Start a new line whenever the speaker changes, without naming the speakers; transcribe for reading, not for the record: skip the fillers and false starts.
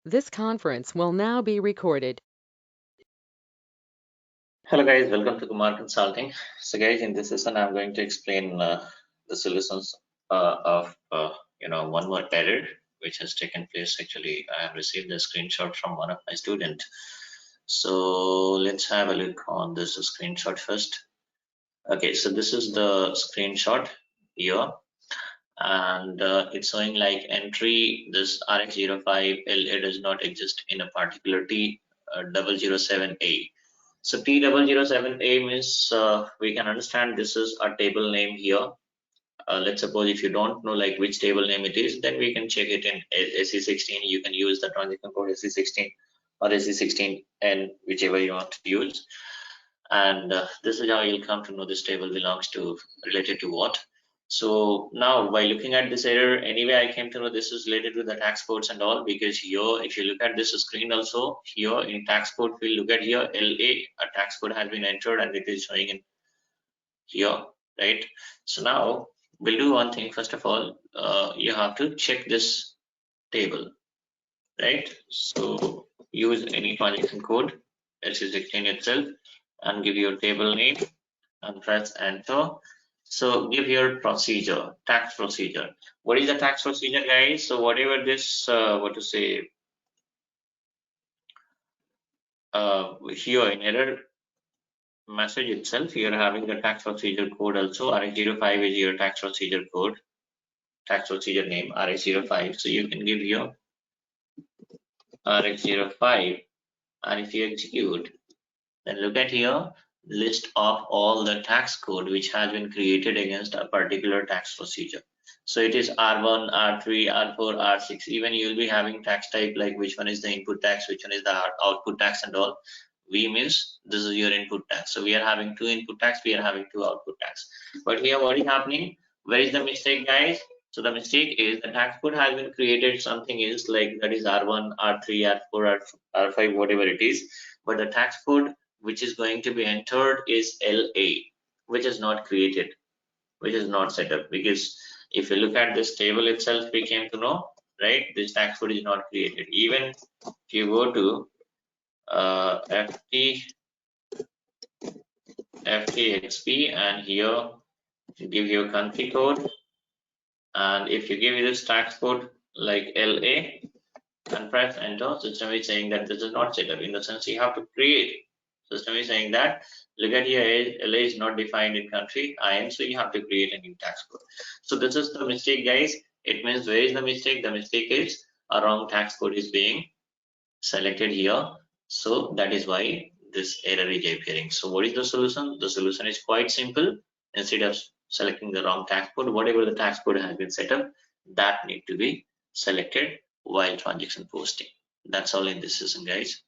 This conference will now be recorded.
Hello guys, welcome to Kumar Consulting. So guys, in this session, I'm going to explain the solutions of one more error which has taken place. Actually, I have received a screenshot from one of my students. So let's have a look on this screenshot first. Okay, so this is the screenshot here, and it's showing like entry this RX05LA does not exist in a particular T007A. So T007A means we can understand this is a table name here. Let's suppose if you don't know like which table name it is, then we can check it in SE16. You can use the transaction code SE16 or SE16N, whichever you want to use. And this is how you'll come to know this table belongs to related to what. So now by looking at this error, anyway, I came to know this is related to the tax codes and all, because here, if you look at this screen also, here in tax code, we'll look at here, LA, a tax code has been entered and it is showing in here, right? So now we'll do one thing. First of all, you have to check this table, right? So use any transaction code, SE16 itself, and give your table name and press enter. So give your procedure, tax procedure. What is the tax procedure, guys? So whatever this here in error message itself, you're having the tax procedure code also. RX05 is your tax procedure code, tax procedure name RX05. So you can give your RX05, and if you execute, then look at here, list of all the tax code which has been created against a particular tax procedure. So it is R1, R3, R4, R6. Even you will be having tax type like which one is the input tax, which one is the output tax and all. V means this is your input tax. So we are having two input tax, we are having two output tax. But here what is happening? Where is the mistake, guys? So the mistake is the tax code has been created something else, like that is R1, R3, R4, R5, whatever it is. But the tax code which is going to be entered is LA, which is not created, which is not set up. Because if you look at this table itself, we came to know, right, this tax code is not created. Even if you go to FTXP and here give your country code, and if you give this tax code like LA and press enter, system is saying that this is not set up. In the sense you have to create. System is saying that look at here, LA is not defined in country IN, so you have to create a new tax code. So this is the mistake, guys. It means where is the mistake? The mistake is a wrong tax code is being selected here. So that is why this error is appearing. So what is the solution? The solution is quite simple. Instead of selecting the wrong tax code, whatever the tax code has been set up, that need to be selected while transaction posting. That's all in this session, guys.